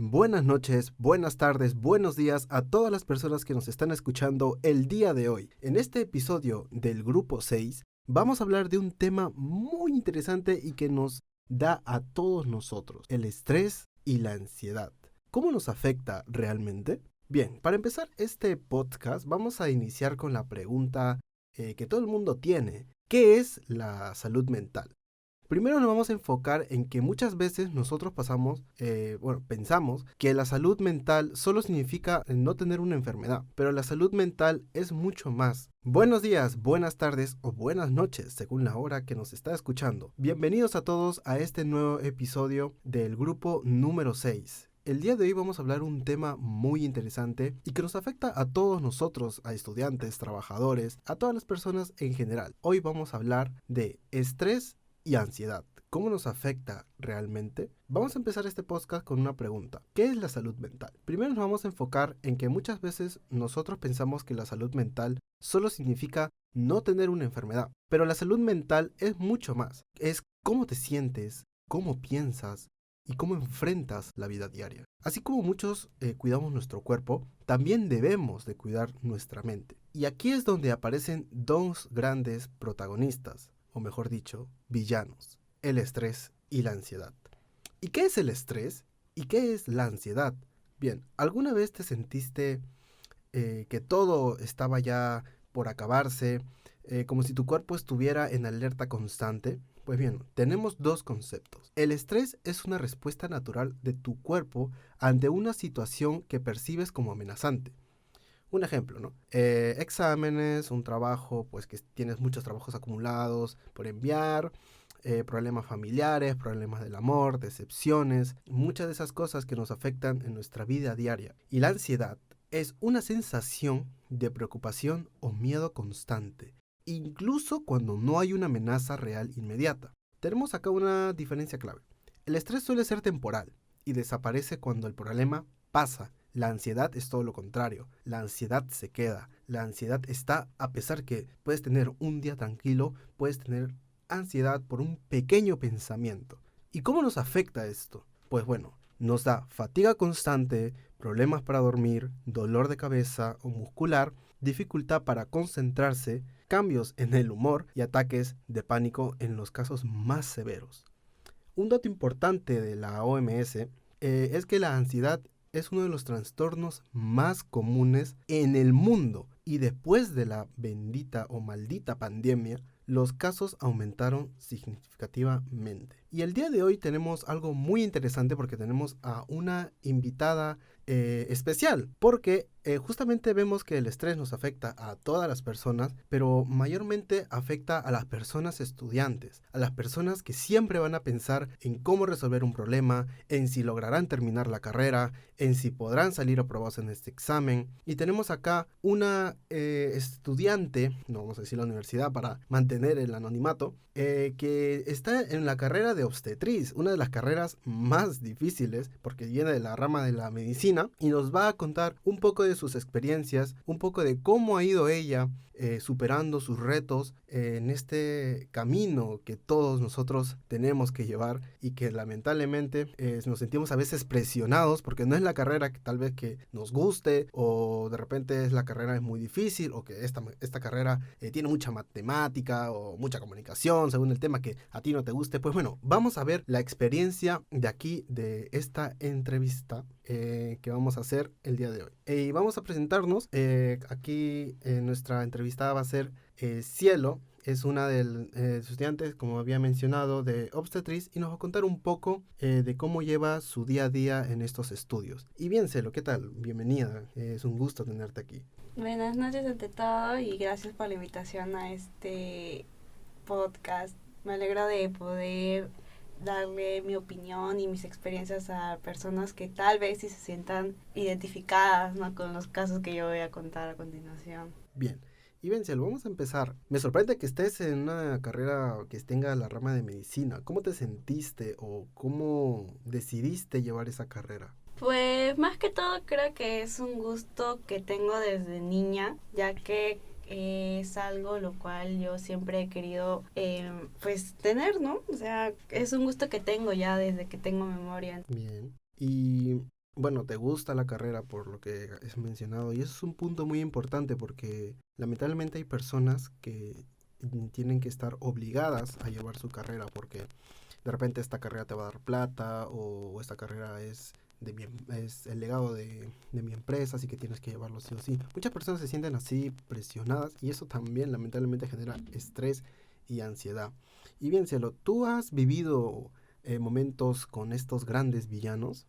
Buenas noches, buenas tardes, buenos días a todas las personas que nos están escuchando el día de hoy. En este episodio del Grupo 6 vamos a hablar de un tema muy interesante y que nos da a todos nosotros, el estrés y la ansiedad. ¿Cómo nos afecta realmente? Bien, para empezar este podcast vamos a iniciar con la pregunta que todo el mundo tiene. ¿Qué es la salud mental? Primero nos vamos a enfocar en que muchas veces nosotros pensamos que la salud mental solo significa no tener una enfermedad, pero la salud mental es mucho más. Buenos días, buenas tardes o buenas noches, según la hora que nos está escuchando. Bienvenidos a todos a este nuevo episodio del grupo número 6. El día de hoy vamos a hablar un tema muy interesante y que nos afecta a todos nosotros, a estudiantes, trabajadores, a todas las personas en general. Hoy vamos a hablar de estrés y ansiedad. ¿Cómo nos afecta realmente? Vamos a empezar este podcast con una pregunta. ¿Qué es la salud mental? Primero nos vamos a enfocar en que muchas veces nosotros pensamos que la salud mental solo significa no tener una enfermedad, pero la salud mental es mucho más. Es cómo te sientes, cómo piensas y cómo enfrentas la vida diaria. Así como muchos cuidamos nuestro cuerpo, también debemos de cuidar nuestra mente. Y aquí es donde aparecen dos grandes protagonistas, o mejor dicho, villanos, el estrés y la ansiedad. ¿Y qué es el estrés? ¿Y qué es la ansiedad? Bien, ¿alguna vez te sentiste que todo estaba ya por acabarse, como si tu cuerpo estuviera en alerta constante? Pues bien, tenemos dos conceptos. El estrés es una respuesta natural de tu cuerpo ante una situación que percibes como amenazante. Un ejemplo, ¿no? Exámenes, un trabajo, pues que tienes muchos trabajos acumulados por enviar, problemas familiares, problemas del amor, decepciones, muchas de esas cosas que nos afectan en nuestra vida diaria. Y la ansiedad es una sensación de preocupación o miedo constante, incluso cuando no hay una amenaza real inmediata. Tenemos acá una diferencia clave. El estrés suele ser temporal y desaparece cuando el problema pasa. La ansiedad es todo lo contrario. La ansiedad se queda. La ansiedad está, a pesar que puedes tener un día tranquilo, puedes tener ansiedad por un pequeño pensamiento. ¿Y cómo nos afecta esto? Pues bueno, nos da fatiga constante, problemas para dormir, dolor de cabeza o muscular, dificultad para concentrarse, cambios en el humor y ataques de pánico en los casos más severos. Un dato importante de la OMS es que la ansiedad es uno de los trastornos más comunes en el mundo y después de la bendita o maldita pandemia, los casos aumentaron significativamente. Y el día de hoy tenemos algo muy interesante porque tenemos a una invitada especial, porque justamente vemos que el estrés nos afecta a todas las personas, pero mayormente afecta a las personas estudiantes, a las personas que siempre van a pensar en cómo resolver un problema, en si lograrán terminar la carrera, en si podrán salir aprobados en este examen. Y tenemos acá una estudiante, no vamos a decir la universidad para mantener el anonimato, que está en la carrera de obstetriz, una de las carreras más difíciles porque viene de la rama de la medicina y nos va a contar un poco de sus experiencias, un poco de cómo ha ido ella superando sus retos en este camino que todos nosotros tenemos que llevar y que lamentablemente nos sentimos a veces presionados porque no es la carrera que tal vez que nos guste o de repente es la carrera es muy difícil o que esta carrera tiene mucha matemática o mucha comunicación según el tema que a ti no te guste. Pues bueno, vamos a ver la experiencia de aquí de esta entrevista que vamos a hacer el día de hoy. Y vamos a presentarnos. Aquí nuestra entrevistada va a ser Cielo. Es una de los estudiantes, como había mencionado, de obstetriz y nos va a contar un poco de cómo lleva su día a día en estos estudios. Y bien, Cielo, ¿qué tal? Bienvenida. Es un gusto tenerte aquí. Buenas noches ante todo y gracias por la invitación a este podcast. Me alegro de poder darle mi opinión y mis experiencias a personas que tal vez sí se sientan identificadas, ¿no?, con los casos que yo voy a contar a continuación. Bien. Y bien, Cielo, vamos a empezar. Me sorprende que estés en una carrera que tenga la rama de medicina. ¿Cómo te sentiste o cómo decidiste llevar esa carrera? Pues más que todo creo que es un gusto que tengo desde niña, ya que es algo lo cual yo siempre he querido pues tener, ¿no? O sea, es un gusto que tengo ya desde que tengo memoria. Bien. Y bueno, te gusta la carrera por lo que es mencionado, y eso es un punto muy importante porque lamentablemente hay personas que tienen que estar obligadas a llevar su carrera porque de repente esta carrera te va a dar plata o esta carrera es el legado de mi empresa, así que tienes que llevarlo sí o sí. Muchas personas se sienten así presionadas y eso también lamentablemente genera estrés y ansiedad. Y bien, Cielo, ¿tú has vivido momentos con estos grandes villanos?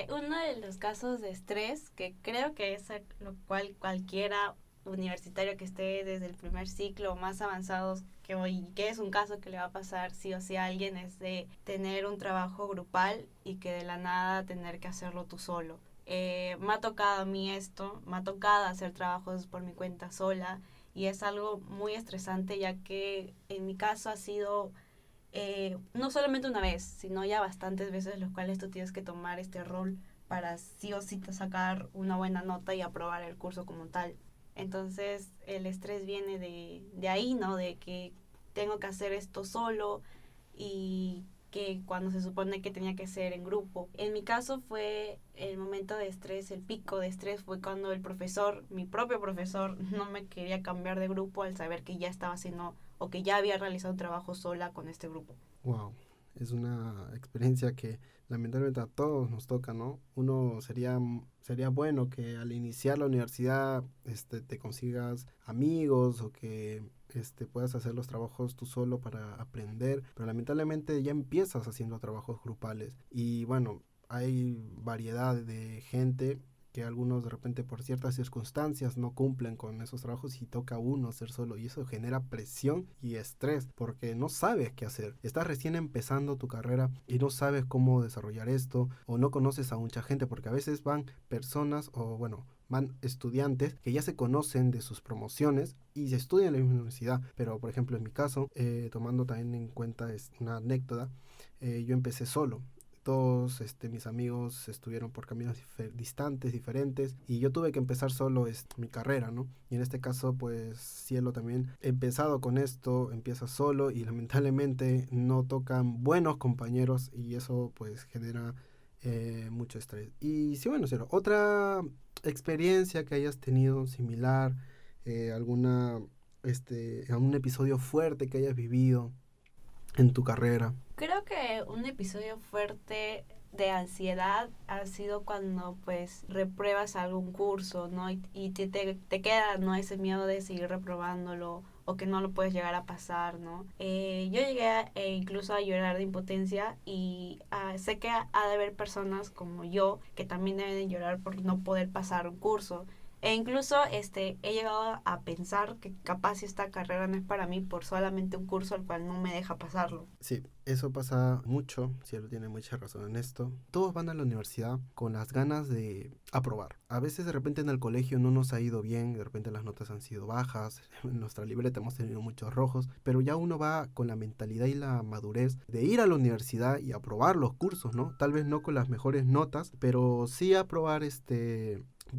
Uno de los casos de estrés, que creo que es a lo cual cualquiera universitario que esté desde el primer ciclo o más avanzados que hoy, que es un caso que le va a pasar sí o sí a alguien, es de tener un trabajo grupal y que de la nada tener que hacerlo tú solo. Me ha tocado a mí esto, me ha tocado hacer trabajos por mi cuenta sola y es algo muy estresante ya que en mi caso ha sido no solamente una vez, sino ya bastantes veces los cuales tú tienes que tomar este rol para sí o sí sacar una buena nota y aprobar el curso como tal. Entonces el estrés viene de ahí, ¿no? De que tengo que hacer esto solo y que cuando se supone que tenía que ser en grupo. En mi caso fue el momento de estrés, el pico de estrés fue cuando el profesor, mi propio profesor, no me quería cambiar de grupo al saber que ya estaba haciendo o que ya había realizado un trabajo sola con este grupo. Wow, es una experiencia que lamentablemente a todos nos toca, ¿no? Uno sería bueno que al iniciar la universidad te consigas amigos o que puedas hacer los trabajos tú solo para aprender, pero lamentablemente ya empiezas haciendo trabajos grupales y bueno, hay variedad de gente que algunos de repente por ciertas circunstancias no cumplen con esos trabajos y toca a uno hacer solo y eso genera presión y estrés porque no sabes qué hacer. Estás recién empezando tu carrera y no sabes cómo desarrollar esto o no conoces a mucha gente porque a veces van personas o bueno, van estudiantes que ya se conocen de sus promociones y se estudian en la misma universidad. Pero, por ejemplo, en mi caso, tomando también en cuenta es una anécdota, yo empecé solo. Todos mis amigos estuvieron por caminos distantes, diferentes, y yo tuve que empezar solo mi carrera, ¿no? Y en este caso, pues, Cielo también, empezado con esto, empieza solo y lamentablemente no tocan buenos compañeros y eso, pues, genera mucho estrés. Y sí, bueno, Cielo, otra experiencia que hayas tenido similar, alguna, algún episodio fuerte que hayas vivido en tu carrera. Creo que un episodio fuerte de ansiedad ha sido cuando pues repruebas algún curso, ¿no? Y te queda, ¿no? Ese miedo de seguir reprobándolo o que no lo puedes llegar a pasar, ¿no? Yo llegué incluso a llorar de impotencia y sé que ha de haber personas como yo que también deben de llorar por no poder pasar un curso. E incluso he llegado a pensar que capaz esta carrera no es para mí por solamente un curso al cual no me deja pasarlo. Sí, eso pasa mucho, Cielo tiene mucha razón en esto. Todos van a la universidad con las ganas de aprobar. A veces de repente en el colegio no nos ha ido bien, de repente las notas han sido bajas, en nuestra libreta hemos tenido muchos rojos, pero ya uno va con la mentalidad y la madurez de ir a la universidad y aprobar los cursos, ¿no? Tal vez no con las mejores notas, pero sí aprobar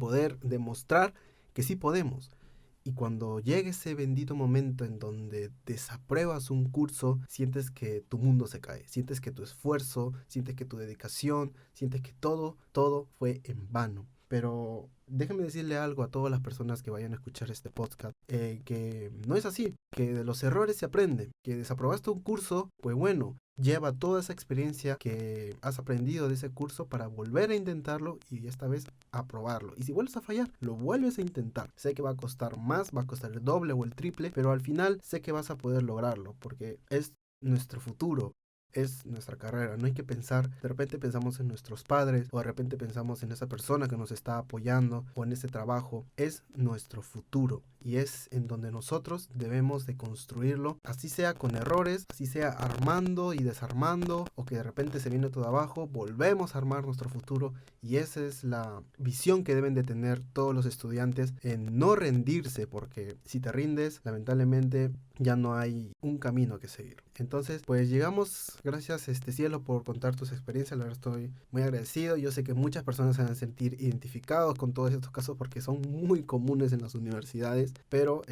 poder demostrar que sí podemos. Y cuando llegue ese bendito momento en donde desapruebas un curso, sientes que tu mundo se cae, sientes que tu esfuerzo, sientes que tu dedicación, sientes que todo fue en vano. Pero déjame decirle algo a todas las personas que vayan a escuchar este podcast, que no es así, que de los errores se aprende, que desaprobaste un curso, pues bueno, lleva toda esa experiencia que has aprendido de ese curso para volver a intentarlo y esta vez aprobarlo. Y si vuelves a fallar, lo vuelves a intentar. Sé que va a costar más, va a costar el doble o el triple, pero al final sé que vas a poder lograrlo porque es nuestro futuro. Es nuestra carrera, no hay que pensar, de repente pensamos en nuestros padres o de repente pensamos en esa persona que nos está apoyando o en ese trabajo, es nuestro futuro y es en donde nosotros debemos de construirlo, así sea con errores, así sea armando y desarmando o que de repente se viene todo abajo, volvemos a armar nuestro futuro y esa es la visión que deben de tener todos los estudiantes en no rendirse porque si te rindes, lamentablemente ya no hay un camino que seguir. Entonces, pues llegamos, gracias Cielo por contar tus experiencias, la verdad estoy muy agradecido. Yo sé que muchas personas se van a sentir identificados con todos estos casos porque son muy comunes en las universidades, pero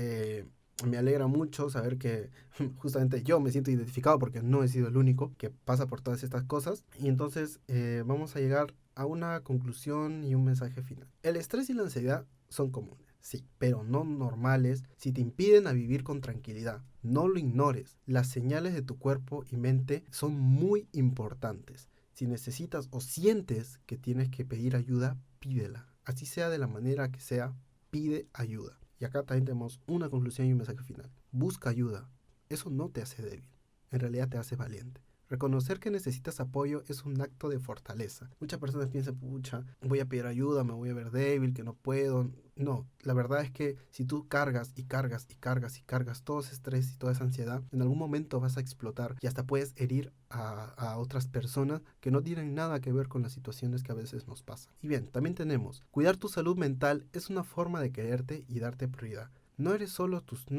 me alegra mucho saber que justamente yo me siento identificado porque no he sido el único que pasa por todas estas cosas. Y entonces vamos a llegar a una conclusión y un mensaje final. El estrés y la ansiedad son comunes, sí, pero no normales si te impiden a vivir con tranquilidad. No lo ignores. Las señales de tu cuerpo y mente son muy importantes. Si necesitas o sientes que tienes que pedir ayuda, pídela. Así sea de la manera que sea, pide ayuda. Y acá también tenemos una conclusión y un mensaje final. Busca ayuda. Eso no te hace débil. En realidad te hace valiente. Reconocer que necesitas apoyo es un acto de fortaleza. Muchas personas piensan, pucha, voy a pedir ayuda, me voy a ver débil, que no puedo. No, la verdad es que si tú cargas y cargas y cargas y cargas todo ese estrés y toda esa ansiedad, en algún momento vas a explotar y hasta puedes herir a otras personas que no tienen nada que ver con las situaciones que a veces nos pasan. Y bien, también tenemos, cuidar tu salud mental es una forma de quererte y darte prioridad. No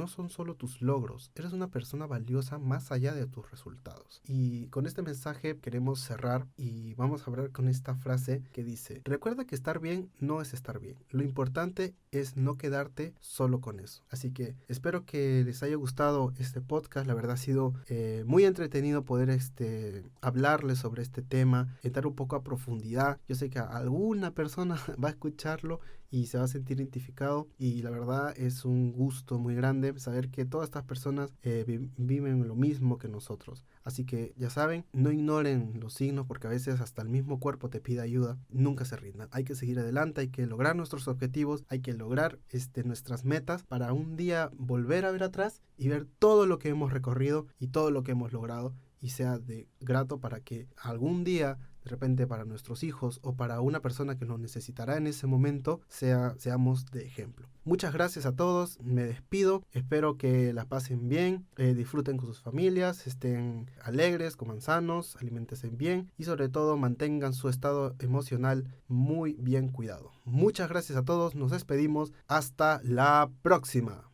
son solo tus logros, eres una persona valiosa más allá de tus resultados. Y con este mensaje queremos cerrar y vamos a hablar con esta frase que dice: recuerda que estar bien no es estar bien. Lo importante es no quedarte solo con eso. Así que espero que les haya gustado este podcast. La verdad ha sido muy entretenido poder hablarles sobre este tema, entrar un poco a profundidad. Yo sé que alguna persona va a escucharlo y se va a sentir identificado, y la verdad es un gusto muy grande saber que todas estas personas viven lo mismo que nosotros. Así que ya saben, no ignoren los signos, porque a veces hasta el mismo cuerpo te pide ayuda. Nunca se rindan, hay que seguir adelante, hay que lograr nuestros objetivos, hay que lograr nuestras metas para un día volver a ver atrás y ver todo lo que hemos recorrido y todo lo que hemos logrado, y sea de grato para que algún día, de repente para nuestros hijos o para una persona que nos necesitará en ese momento, seamos de ejemplo. Muchas gracias a todos, me despido, espero que la pasen bien, disfruten con sus familias, estén alegres, coman sanos, aliméntense bien y sobre todo mantengan su estado emocional muy bien cuidado. Muchas gracias a todos, nos despedimos, hasta la próxima.